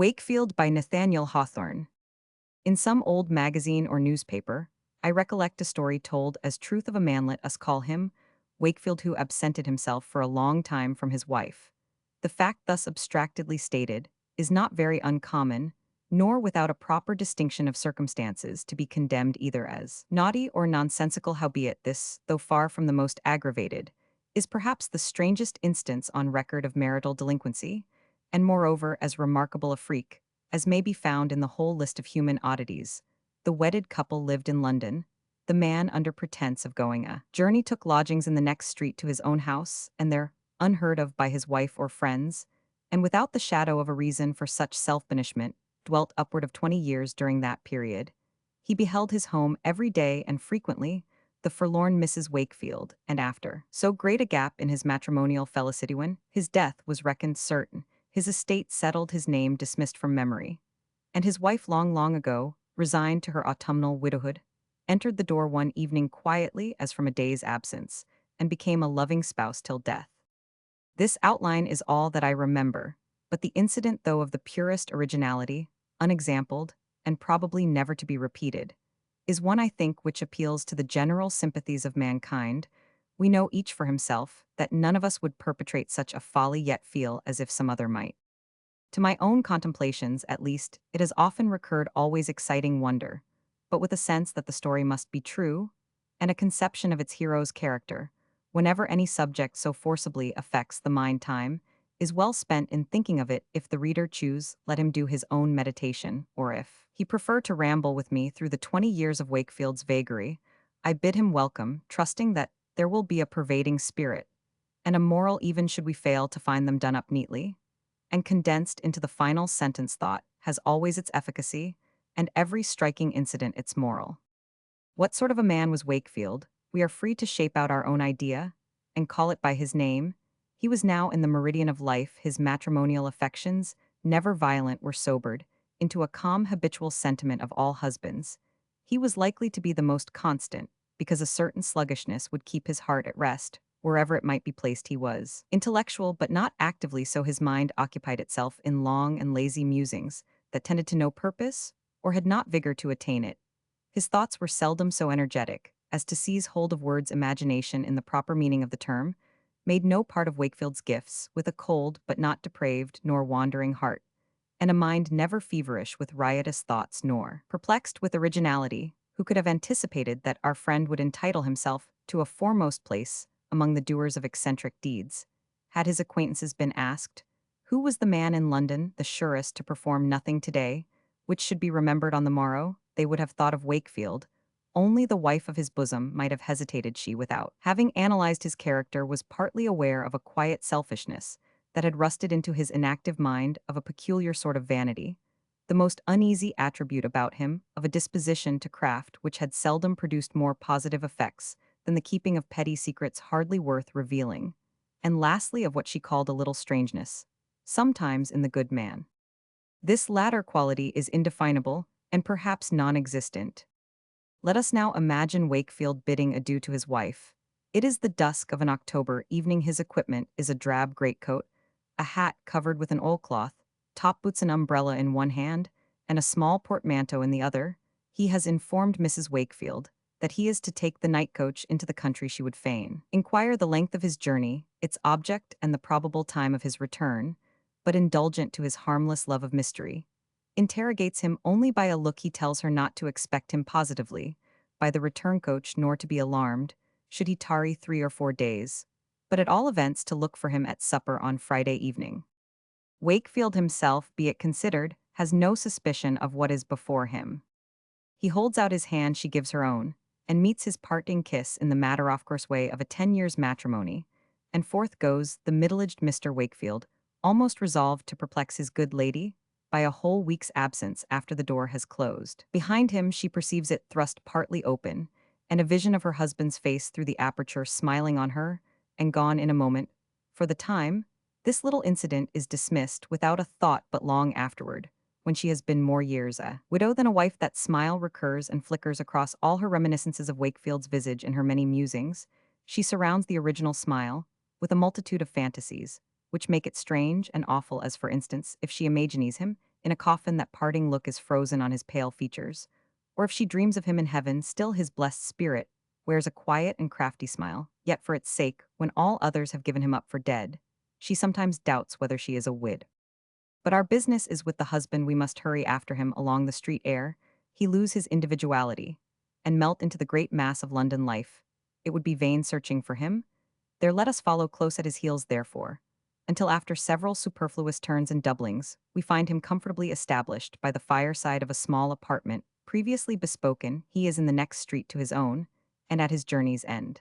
Wakefield by Nathaniel Hawthorne. In some old magazine or newspaper, I recollect a story told as truth of a man let us call him, Wakefield who absented himself for a long time from his wife. The fact thus abstractedly stated is not very uncommon, nor without a proper distinction of circumstances to be condemned either as naughty or nonsensical. Howbeit this, though far from the most aggravated, is perhaps the strangest instance on record of marital delinquency, and moreover as remarkable a freak as may be found in the whole list of human oddities. The wedded couple lived in London. The man, under pretense of going a journey, took lodgings in the next street to his own house, and there, unheard of by his wife or friends, and without the shadow of a reason for such self-banishment, dwelt upward of 20 years during that period. He beheld his home every day and frequently, the forlorn Mrs. Wakefield, and after so great a gap in his matrimonial felicity when his death was reckoned certain, his estate settled, his name dismissed from memory, and his wife long ago, resigned to her autumnal widowhood, entered the door one evening quietly as from a day's absence, and became a loving spouse till death. This outline is all that I remember, but the incident, though of the purest originality, unexampled, and probably never to be repeated, is one I think which appeals to the general sympathies of mankind. We know each for himself that none of us would perpetrate such a folly yet feel as if some other might. To my own contemplations, at least, it has often recurred, always exciting wonder, but with a sense that the story must be true, and a conception of its hero's character, whenever any subject so forcibly affects the mind. Time is well spent in thinking of it. If the reader choose, let him do his own meditation, or if he prefer to ramble with me through the 20 years of Wakefield's vagary, I bid him welcome, trusting that there will be a pervading spirit, and a moral even should we fail to find them done up neatly, and condensed into the final sentence. Thought has always its efficacy, and every striking incident its moral. What sort of a man was Wakefield? We are free to shape out our own idea, and call it by his name. He was now in the meridian of life. His matrimonial affections, never violent, were sobered into a calm habitual sentiment of all husbands. He was likely to be the most constant, because a certain sluggishness would keep his heart at rest, wherever it might be placed. He was intellectual, but not actively so. His mind occupied itself in long and lazy musings that tended to no purpose, or had not vigor to attain it. His thoughts were seldom so energetic as to seize hold of words. Imagination, in the proper meaning of the term, made no part of Wakefield's gifts. With a cold but not depraved nor wandering heart, and a mind never feverish with riotous thoughts nor perplexed with originality, who could have anticipated that our friend would entitle himself to a foremost place among the doers of eccentric deeds? Had his acquaintances been asked, who was the man in London the surest to perform nothing today, which should be remembered on the morrow, they would have thought of Wakefield. Only the wife of his bosom might have hesitated. She, without having analyzed his character, was partly aware of a quiet selfishness that had rusted into his inactive mind, of a peculiar sort of vanity, the most uneasy attribute about him, of a disposition to craft which had seldom produced more positive effects than the keeping of petty secrets hardly worth revealing, and lastly of what she called a little strangeness, sometimes in the good man. This latter quality is indefinable, and perhaps non-existent. Let us now imagine Wakefield bidding adieu to his wife. It is the dusk of an October evening. His equipment is a drab greatcoat, a hat covered with an oilcloth, top boots and umbrella in one hand, and a small portmanteau in the other. He has informed Mrs. Wakefield that he is to take the night coach into the country. She would fain inquire the length of his journey, its object, and the probable time of his return, but indulgent to his harmless love of mystery, interrogates him only by a look. He tells her not to expect him positively by the return coach, nor to be alarmed should he tarry 3 or 4 days, but at all events to look for him at supper on Friday evening. Wakefield himself, be it considered, has no suspicion of what is before him. He holds out his hand, she gives her own, and meets his parting kiss in the matter-of-course way of a 10 years' matrimony, and forth goes the middle-aged Mr. Wakefield, almost resolved to perplex his good lady by a whole week's absence after the door has closed. Behind him she perceives it thrust partly open, and a vision of her husband's face through the aperture smiling on her, and gone in a moment. For the time, this little incident is dismissed without a thought, but long afterward, when she has been more years a widow than a wife, that smile recurs and flickers across all her reminiscences of Wakefield's visage. In her many musings, she surrounds the original smile with a multitude of fantasies, which make it strange and awful, as for instance, if she imagines him in a coffin that parting look is frozen on his pale features, or if she dreams of him in heaven, still his blessed spirit wears a quiet and crafty smile, yet for its sake, when all others have given him up for dead, she sometimes doubts whether she is a wid. But our business is with the husband we must hurry after him along the street ere he lose his individuality, and melt into the great mass of London life. It would be vain searching for him. There let us follow close at his heels therefore, until after several superfluous turns and doublings, we find him comfortably established by the fireside of a small apartment, previously bespoken. He is in the next street to his own, and at his journey's end.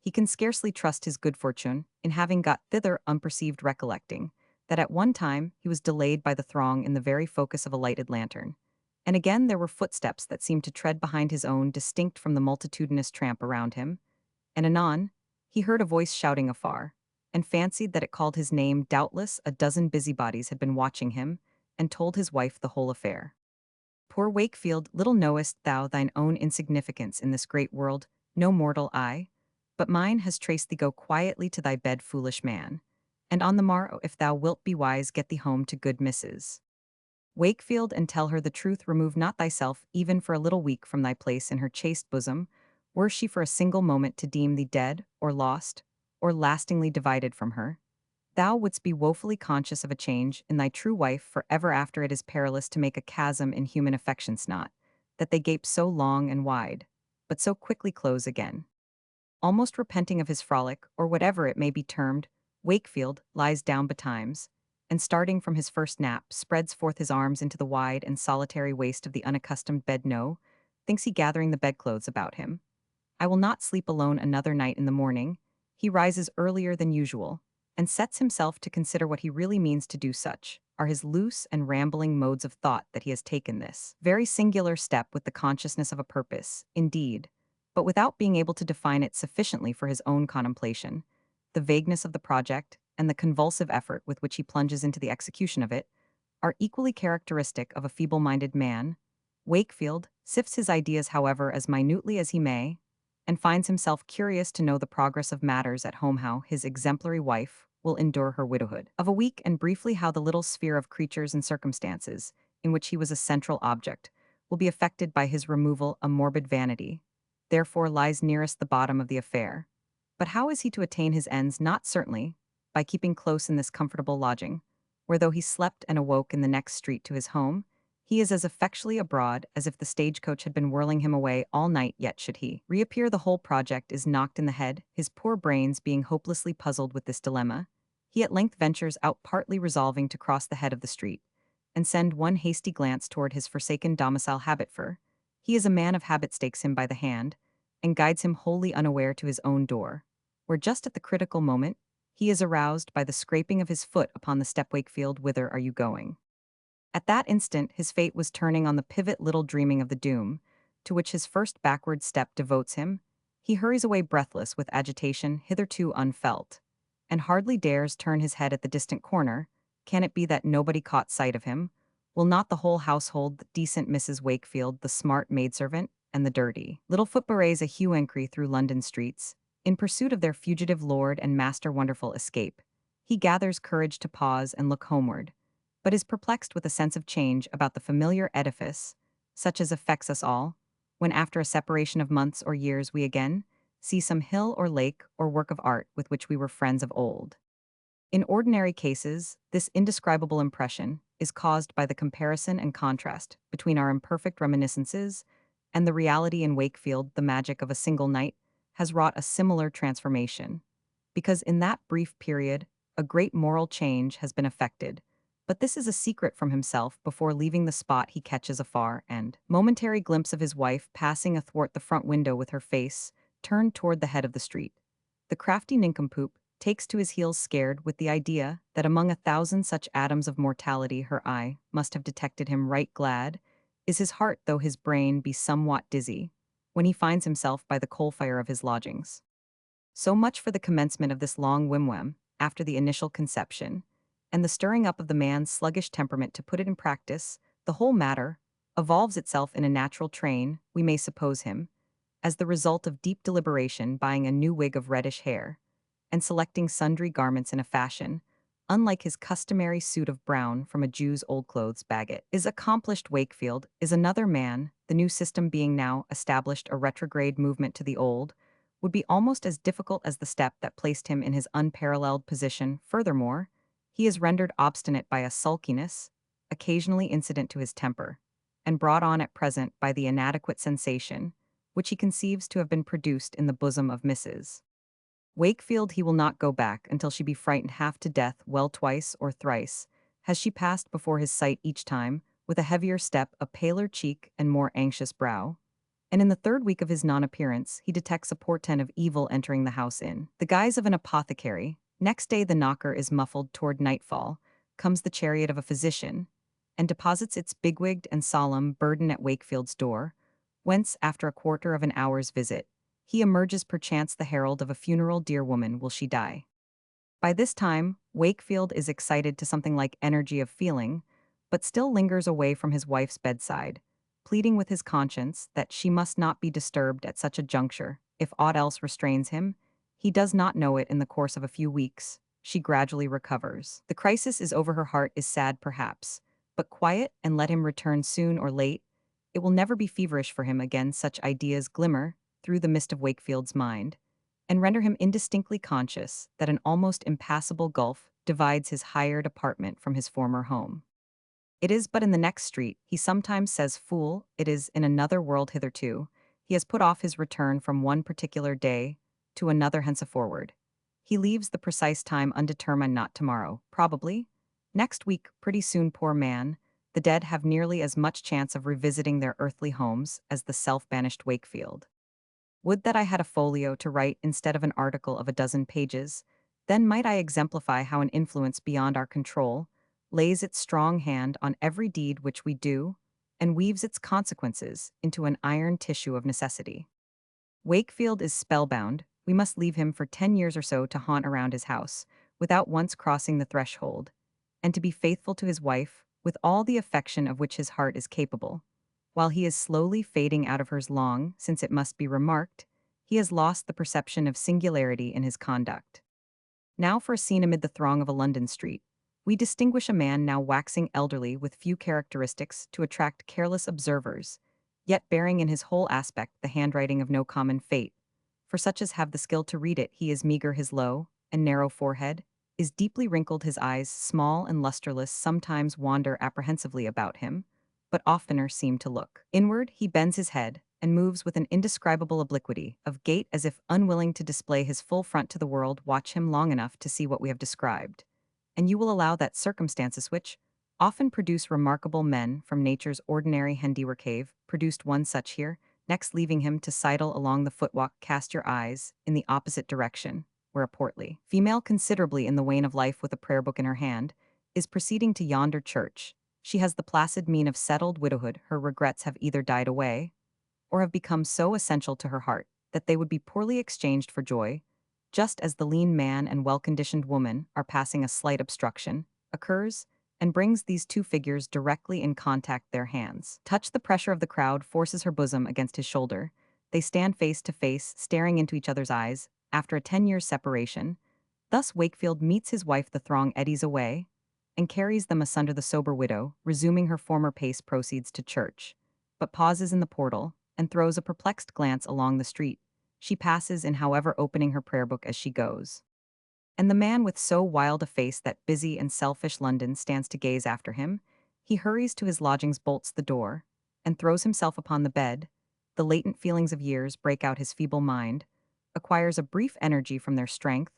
He can scarcely trust his good fortune in having got thither unperceived, recollecting that at one time he was delayed by the throng in the very focus of a lighted lantern. And again there were footsteps that seemed to tread behind his own, distinct from the multitudinous tramp around him, and anon he heard a voice shouting afar, and fancied that it called his name. Doubtless a dozen busybodies had been watching him, and told his wife the whole affair. Poor Wakefield, little knowest thou thine own insignificance in this great world, no mortal eye, but mine has traced thee. Go quietly to thy bed, foolish man, and on the morrow, if thou wilt be wise, get thee home to good Mrs. Wakefield, and tell her the truth. Remove not thyself even for a little week from thy place in her chaste bosom, were she for a single moment to deem thee dead, or lost, or lastingly divided from her. Thou wouldst be woefully conscious of a change in thy true wife for ever after. It is perilous to make a chasm in human affections, not that they gape so long and wide, but so quickly close again. Almost repenting of his frolic, or whatever it may be termed, Wakefield lies down betimes, and starting from his first nap, spreads forth his arms into the wide and solitary waste of the unaccustomed bed. No, thinks he, gathering the bedclothes about him, I will not sleep alone another night. In the morning, he rises earlier than usual, and sets himself to consider what he really means to do. Such are his loose and rambling modes of thought that he has taken this very singular step with the consciousness of a purpose, indeed, but without being able to define it sufficiently for his own contemplation. The vagueness of the project, and the convulsive effort with which he plunges into the execution of it, are equally characteristic of a feeble-minded man. Wakefield sifts his ideas, however, as minutely as he may, and finds himself curious to know the progress of matters at home, how his exemplary wife will endure her widowhood of a week, and briefly how the little sphere of creatures and circumstances, in which he was a central object, will be affected by his removal. A morbid vanity, therefore, lies nearest the bottom of the affair. But how is he to attain his ends? Not certainly by keeping close in this comfortable lodging, where though he slept and awoke in the next street to his home, he is as effectually abroad as if the stagecoach had been whirling him away all night. Yet should he reappear, the whole project is knocked in the head. His poor brains being hopelessly puzzled with this dilemma, he at length ventures out, partly resolving to cross the head of the street, and send one hasty glance toward his forsaken domicile. Habit, for he is a man of habit, takes him by the hand, and guides him wholly unaware to his own door, where just at the critical moment, he is aroused by the scraping of his foot upon the step. Wakefield, whither are you going? At that instant his fate was turning on the pivot, little dreaming of the doom to which his first backward step devotes him. He hurries away breathless with agitation hitherto unfelt, and hardly dares turn his head at the distant corner. Can it be that nobody caught sight of him? Will not the whole household, the decent Mrs. Wakefield, the smart maidservant, and the dirty little foot berets, a hue enquiry through London streets, in pursuit of their fugitive lord and master? Wonderful escape. He gathers courage to pause and look homeward, but is perplexed with a sense of change about the familiar edifice, such as affects us all, when after a separation of months or years we again see some hill or lake or work of art with which we were friends of old. In ordinary cases, this indescribable impression is caused by the comparison and contrast between our imperfect reminiscences and the reality. In Wakefield, the magic of a single night has wrought a similar transformation, because in that brief period, a great moral change has been effected. But this is a secret from himself. Before leaving the spot, he catches a far and momentary glimpse of his wife passing athwart the front window with her face turned toward the head of the street. The crafty nincompoop takes to his heels, scared with the idea that among 1,000 such atoms of mortality her eye must have detected him. Right glad is his heart, though his brain be somewhat dizzy, when he finds himself by the coal fire of his lodgings. So much for the commencement of this long whimwam after the initial conception, and the stirring up of the man's sluggish temperament to put it in practice. The whole matter evolves itself in a natural train. We may suppose him, as the result of deep deliberation, buying a new wig of reddish hair, and selecting sundry garments in a fashion unlike his customary suit of brown from a Jew's old clothes baggage. Is accomplished Wakefield is another man, the new system being now established a retrograde movement to the old, would be almost as difficult as the step that placed him in his unparalleled position. Furthermore, he is rendered obstinate by a sulkiness, occasionally incident to his temper, and brought on at present by the inadequate sensation, which he conceives to have been produced in the bosom of Mrs. Wakefield. He will not go back until she be frightened half to death well twice or thrice, has she passed before his sight each time, with a heavier step, a paler cheek, and more anxious brow. And in the third week of his non-appearance, he detects a portent of evil entering the house in the guise of an apothecary. Next day the knocker is muffled toward nightfall, comes the chariot of a physician, and deposits its bigwigged and solemn burden at Wakefield's door, whence, after a quarter of an hour's visit, he emerges perchance the herald of a funeral. Dear woman, will she die? By this time, Wakefield is excited to something like energy of feeling, but still lingers away from his wife's bedside, pleading with his conscience that she must not be disturbed at such a juncture. If aught else restrains him, he does not know it. In the course of a few weeks, she gradually recovers. The crisis is over. Her heart is sad perhaps, but quiet, and let him return soon or late, it will never be feverish for him again. Such ideas glimmer through the mist of Wakefield's mind, and render him indistinctly conscious that an almost impassable gulf divides his hired apartment from his former home. It is but in the next street, he sometimes says. Fool, it is in another world. Hitherto, he has put off his return from one particular day to another. Henceforward, he leaves the precise time undetermined. Not tomorrow, probably. Next week, pretty soon. Poor man, the dead have nearly as much chance of revisiting their earthly homes as the self-banished Wakefield. Would that I had a folio to write instead of an article of a dozen pages, then might I exemplify how an influence beyond our control lays its strong hand on every deed which we do, and weaves its consequences into an iron tissue of necessity. Wakefield is spellbound. We must leave him for 10 years or so to haunt around his house, without once crossing the threshold, and to be faithful to his wife, with all the affection of which his heart is capable. While he is slowly fading out of hers. Long, since it must be remarked, he has lost the perception of singularity in his conduct. Now for a scene amid the throng of a London street. We distinguish a man now waxing elderly with few characteristics to attract careless observers, yet bearing in his whole aspect the handwriting of no common fate. For such as have the skill to read it, he is meager. His low and narrow forehead is deeply wrinkled. His eyes, small and lusterless, sometimes wander apprehensively about him, but oftener seem to look inward. He bends his head, and moves with an indescribable obliquity of gait as if unwilling to display his full front to the world. Watch him long enough to see what we have described, and you will allow that circumstances which often produce remarkable men from nature's ordinary handiwork have produced one such here. Next, leaving him to sidle along the footwalk, cast your eyes in the opposite direction, where a portly female, considerably in the wane of life with a prayer book in her hand, is proceeding to yonder church. She has the placid mien of settled widowhood. Her regrets have either died away, or have become so essential to her heart that they would be poorly exchanged for joy, just as the lean man and well-conditioned woman are passing. A slight obstruction occurs and brings these two figures directly in contact. Their hands touch. The pressure of the crowd forces her bosom against his shoulder. They stand face to face, staring into each other's eyes, after a 10 years' separation. Thus Wakefield meets his wife. The throng eddies away and carries them asunder. The sober widow, resuming her former pace, proceeds to church, but pauses in the portal and throws a perplexed glance along the street. She passes in, however, opening her prayer book as she goes. And the man with so wild a face that busy and selfish London stands to gaze after him, he hurries to his lodgings, bolts the door, and throws himself upon the bed. The latent feelings of years break out. His feeble mind acquires a brief energy from their strength.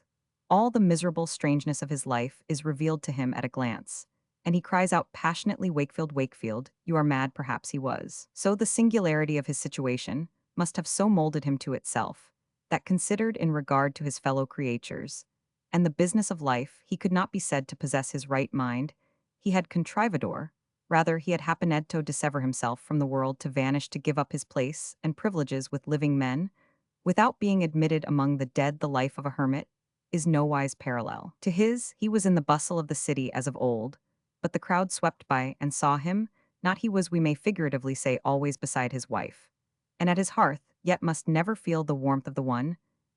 All the miserable strangeness of his life is revealed to him at a glance, and he cries out passionately, Wakefield, Wakefield, you are mad. Perhaps he was. So the singularity of his situation must have so molded him to itself, that considered in regard to his fellow creatures, and the business of life, he could not be said to possess his right mind. He had contrivador, rather he had happened to dissever himself from the world, to vanish, to give up his place and privileges with living men, without being admitted among the dead. The life of a hermit is nowise parallel to his. He was in the bustle of the city as of old, but the crowd swept by and saw him, not. He was, we may figuratively say, always beside his wife, and at his hearth, yet must never feel the warmth of the one,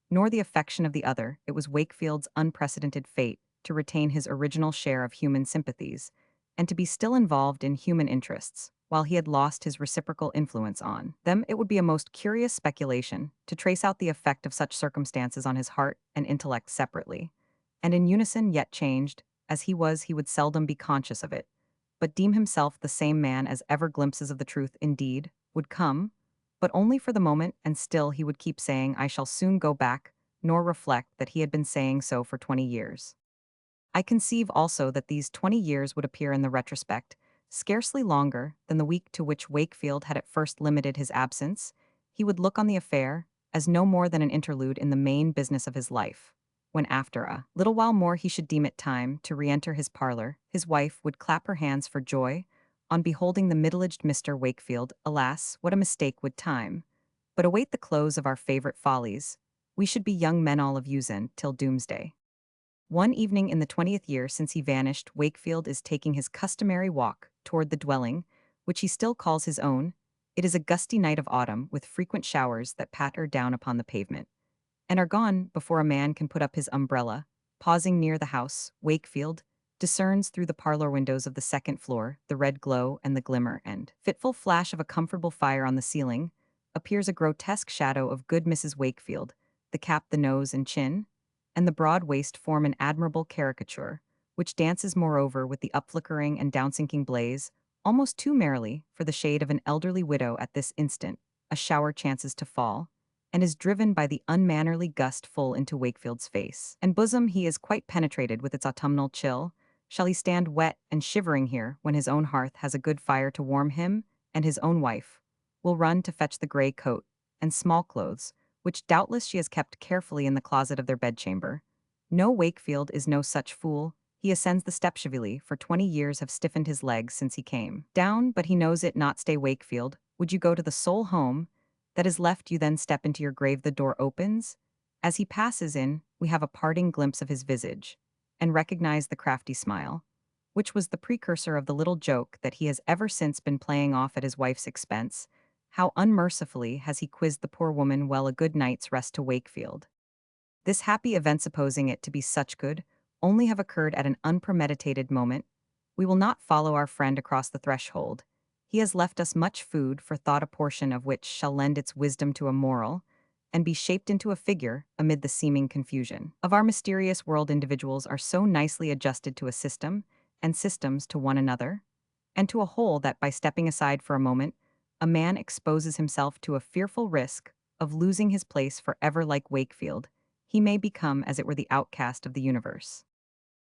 nor the affection of the other. It was Wakefield's unprecedented fate to retain his original share of human sympathies, and to be still involved in human interests, while he had lost his reciprocal influence on them. It would be a most curious speculation to trace out the effect of such circumstances on his heart and intellect separately, and in unison yet changed, as he was, he would seldom be conscious of it, but deem himself the same man as ever. Glimpses of the truth, indeed, would come, but only for the moment, and still he would keep saying, I shall soon go back, nor reflect that he had been saying so for 20 years. I conceive also that these 20 years would appear in the retrospect, scarcely longer than the week to which Wakefield had at first limited his absence. He would look on the affair as no more than an interlude in the main business of his life, when after a little while more he should deem it time to re-enter his parlor. His wife would clap her hands for joy on beholding the middle-aged Mr. Wakefield. Alas, what a mistake would time but await the close of our favorite follies. We should be young men all of usen till doomsday. One evening in the 20th year since he vanished, Wakefield is taking his customary walk toward the dwelling, which he still calls his own. It is a gusty night of autumn, with frequent showers that patter down upon the pavement, and are gone before a man can put up his umbrella. Pausing near the house, Wakefield discerns through the parlor windows of the second floor the red glow and the glimmer and fitful flash of a comfortable fire on the ceiling. Appears a grotesque shadow of good Mrs. Wakefield. The cap, the nose and chin, and the broad waist form an admirable caricature, which dances moreover with the upflickering and downsinking blaze, almost too merrily for the shade of an elderly widow. At this instant a shower chances to fall, and is driven by the unmannerly gust full into Wakefield's face and bosom. He is quite penetrated with its autumnal chill. Shall he stand wet and shivering here when his own hearth has a good fire to warm him, and his own wife will run to fetch the grey coat and small clothes, which doubtless she has kept carefully in the closet of their bedchamber? No, Wakefield is no such fool. He ascends the steps chivalry, for 20 years have stiffened his legs since he came down, but he knows it not. Stay, Wakefield. Would you go to the sole home that is left you, then step into your grave? The door opens. As he passes in, we have a parting glimpse of his visage, and recognize the crafty smile, which was the precursor of the little joke that he has ever since been playing off at his wife's expense. How unmercifully has he quizzed the poor woman! Well, a good night's rest to Wakefield. This happy event, supposing it to be such, could only have occurred at an unpremeditated moment. We will not follow our friend across the threshold. He has left us much food for thought, a portion of which shall lend its wisdom to a moral, and be shaped into a figure amid the seeming confusion of our mysterious world. Individuals are so nicely adjusted to a system, and systems to one another, and to a whole, that by stepping aside for a moment, a man exposes himself to a fearful risk of losing his place forever. Like Wakefield, he may become, as it were, the outcast of the universe.